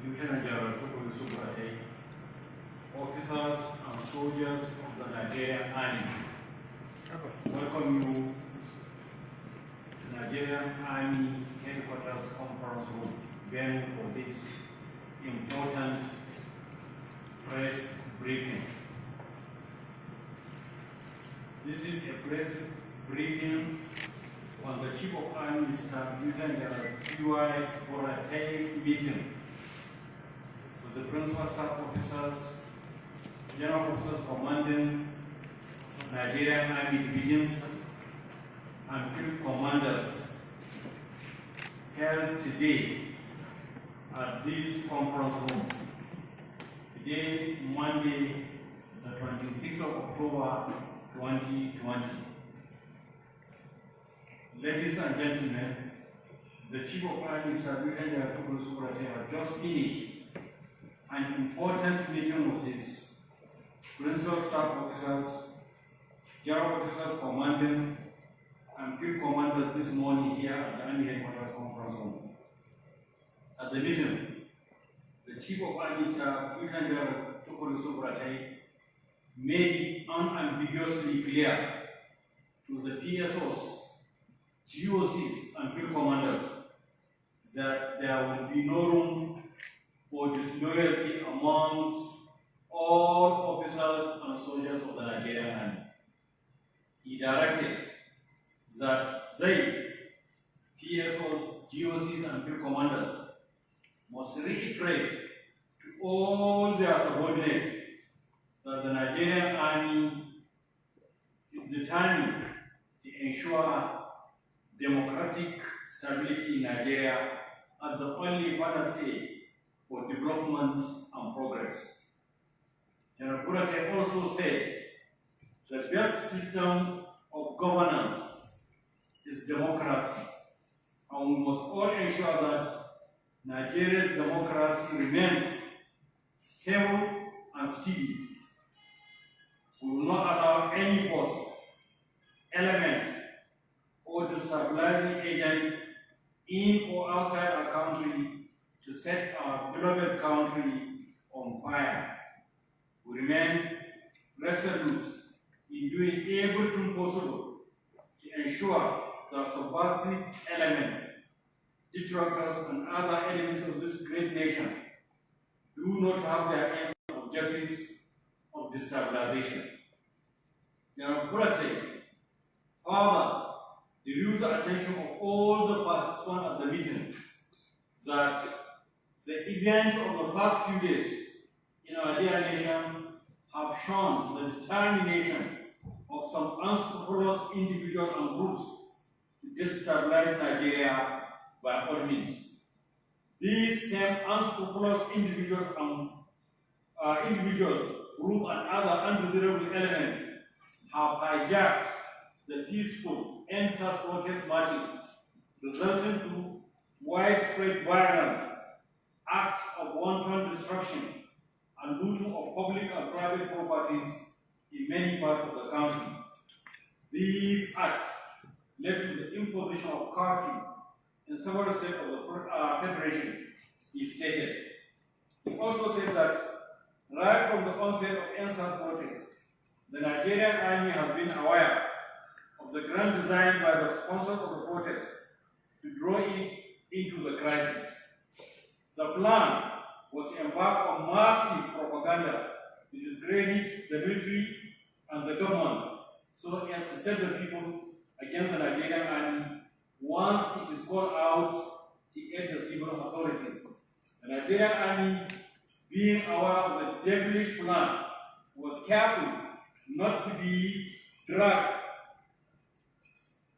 Lieutenant General officers and soldiers of the Nigerian Army. Welcome you to Nigerian Army Headquarters Conference Room, venue for this important press briefing. This is a press briefing on the Chief of Army Staff, Lieutenant General Boratai's meeting with the Principal Staff Officers, General Officers commanding Nigerian Army divisions, and field commanders held today at this conference room. Today, Monday, the 26th of October, 2020. Ladies and gentlemen, the Chief of Army Staff, Lieutenant General have just finished an important meeting with his Principal Staff Officers, General Officers Commanding, and Field Commanders this morning here at the Army Headquarters Conference Room. At the meeting, the Chief of Army Staff, Lieutenant General made it unambiguously clear to the PSOs, GOCs, and field commanders that there will be no room for disloyalty amongst all officers and soldiers of the Nigerian Army. He directed that they, PSOs, GOCs, and field commanders, must reiterate to all their subordinates that the Nigerian Army is determined to ensure democratic stability in Nigeria as the only panacea for development and progress. General Buratai also said the best system of governance is democracy, and we must all ensure that Nigeria's democracy remains stable and steady. We will not allow any force, elements, or destabilizing agents in or outside our country to set our beloved country on fire. We remain resolute in doing everything possible to ensure that subversive elements, detractors, and other enemies of this great nation do not have their aim and objectives of destabilization. General Buratai further drew the attention of all the participants at the meeting that the events of the past few days in our dear nation have shown the determination of some unscrupulous individuals and groups to destabilize Nigeria by all means. These same unscrupulous individuals, group, and other undesirable elements have hijacked the peaceful end-SARS protest marches, resulting to widespread violence, acts of wanton destruction, and looting of public and private properties in many parts of the country. These acts led to the imposition of curfew in several states of the Federation, he stated. He also said that right from the onset of end-SARS protests, the Nigerian Army has been aware of the grand design by the sponsors of the protest to draw it into the crisis. The plan was to embark on massive propaganda to discredit the military and the government so as to set the people against the Nigerian Army once it is called out to aid the civil authorities. The Nigerian Army, being aware of the devilish plan, was careful not to be dragged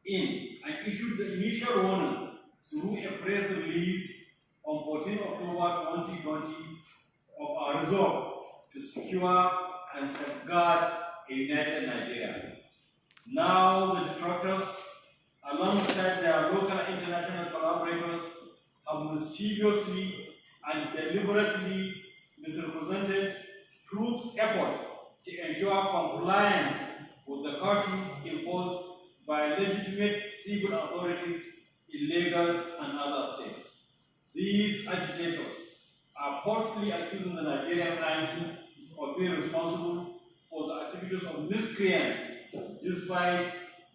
in and issued the initial warning through a press release on 14 October 2020 of our resolve to secure and safeguard a united Nigeria. Now the detractors, alongside their local and international collaborators, have mischievously and deliberately misrepresented troops' effort to ensure compliance with the curfew imposed by legitimate civil authorities in Lagos and other states. These agitators are falsely accusing the Nigerian Army of being responsible for the activities of miscreants, despite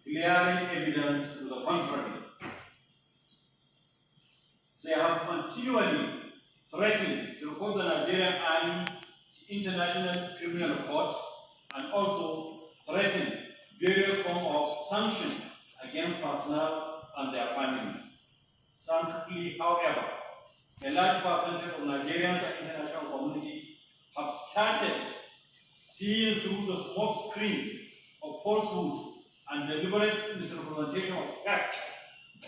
glaring evidence to the contrary. They have continually threatened to report the Nigerian Army to International Criminal Court and also threatened various forms of sanctions against personnel and their families. Thankfully, however, a large percentage of Nigerians and international community have started seeing through the smoke screen of falsehood and deliberate misrepresentation of facts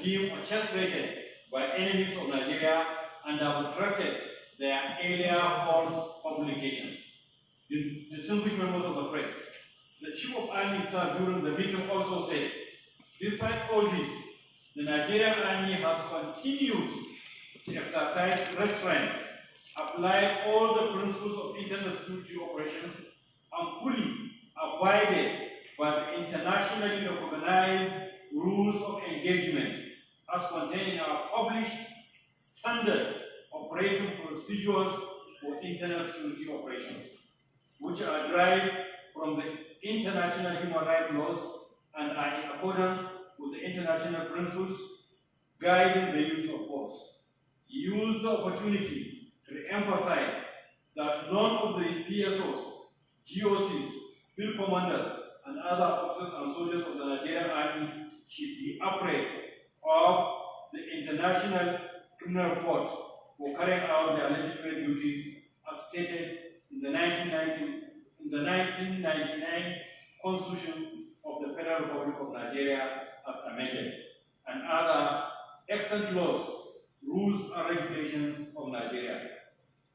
being orchestrated by enemies of Nigeria and have corrected their earlier false publications. The distinguished members of the press, the Chief of Army Staff during the meeting also said, despite all this, the Nigerian Army has continued to exercise restraint, apply all the principles of international security operations, and fully abided by the internationally recognized rules of engagement as contained in our published standard operating procedures for internal security operations, which are derived from the international human rights laws and are in accordance with the international principles guiding the use of force. He used the opportunity to emphasize that none of the PSOs, GOCs, field commanders, and other officers and soldiers of the Nigerian Army should be afraid of the International Criminal Court for carrying out their legitimate duties as stated in the 1999 Constitution of the Federal Republic of Nigeria as amended, and other excellent laws, rules, and regulations of Nigeria.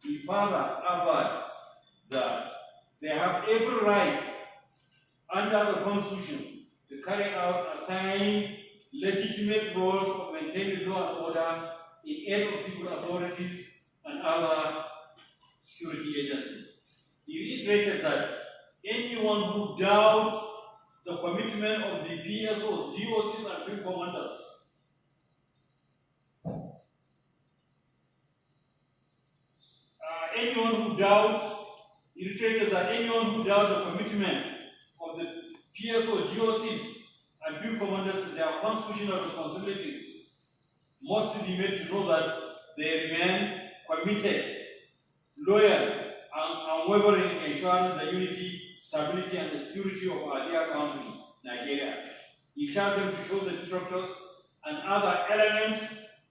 He further added that they have every right under the Constitution to carry out assigned legitimate roles of maintaining law and order in aid of civil authorities and other security agencies. He reiterated that anyone who doubts the commitment of the PSOs, GOCs, and field commanders the commitment of the PSO, GOCs, and field commanders in their constitutional responsibilities must be made to know that they remain committed, loyal, and unwavering in ensuring the unity, stability, and the security of our dear country, Nigeria. He charged them to show the detractors and other elements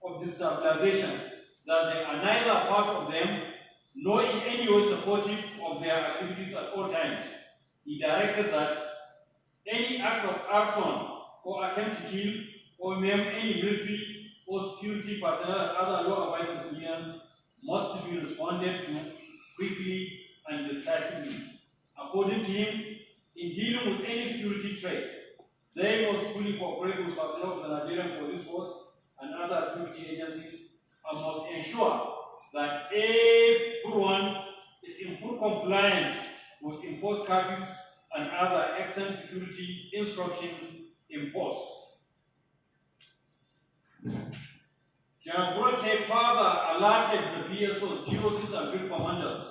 of destabilization that they are neither part of them nor in any way supportive of their activities at all times. He directed that any act of arson or attempt to kill or maim any military or security personnel and other law-abiding civilians must be responded to quickly and decisively. According to him, in dealing with any security threat, they must fully cooperate with personnel of the Nigerian Police Force and other security agencies and must ensure that everyone is in full compliance with imposed curfews and other excellent security instructions imposed. General Burke further alerted the PSOs, GOCs, and field commanders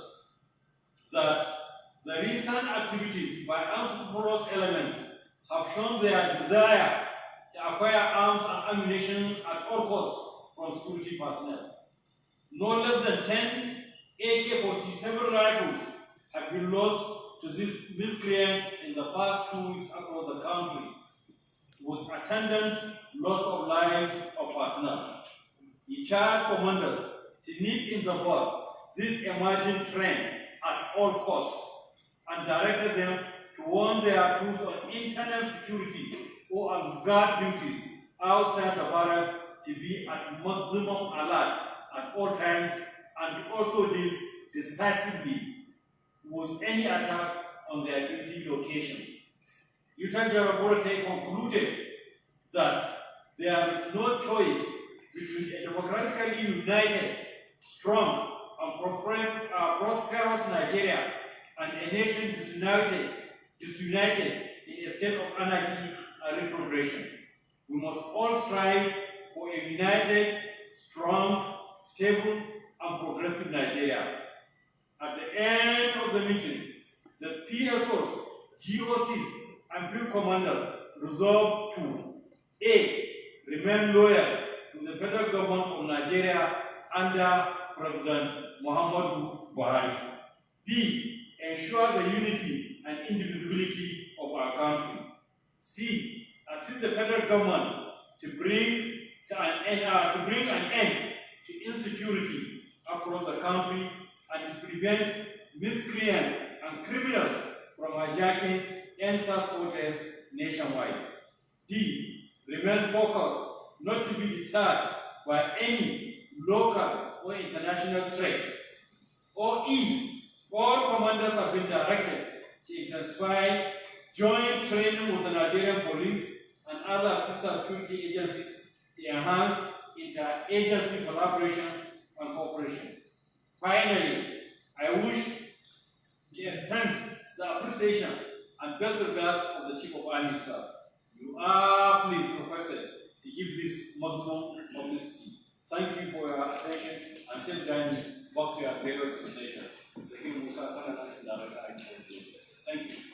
that the recent activities by unscrupulous elements have shown their desire to acquire arms and ammunition at all costs from security personnel. No less than 10 AK-47 rifles have been lost to this miscreant in the past 2 weeks across the country, with attendant loss of lives of personnel. He charged commanders to nip in the bud this emerging trend at all costs and directed them to warn their troops on internal security or on guard duties outside the barracks to be at maximum alert at all times and to also deal decisively with any attack on their duty locations. Lieutenant General Borate concluded that there is no choice between a democratically united, strong, and prosperous Nigeria and a nation disunited in a state of anarchy and retrogression. We must all strive for a united, strong, stable, and progressive Nigeria. At the end of the meeting, the PSOs, GOCs, and field commanders resolved to A. Remain loyal to the federal government of Nigeria under President Muhammadu Buhari. B. Ensure the unity and indivisibility of our country. C. Assist the federal government to bring an end to insecurity across the country and to prevent miscreants and criminals from hijacking NSAS protests nationwide. D. Remain focused not to be deterred by any local or international threats. Or E. All commanders have been directed to intensify joint training with the Nigerian police and other assistance security agencies to enhance inter-agency collaboration and cooperation. Finally, I wish to extend the appreciation and best regards of the Chief of Army Staff. You are please requested to give this maximum publicity. Thank you for your attention and safe journey back to your various destination. Thank you.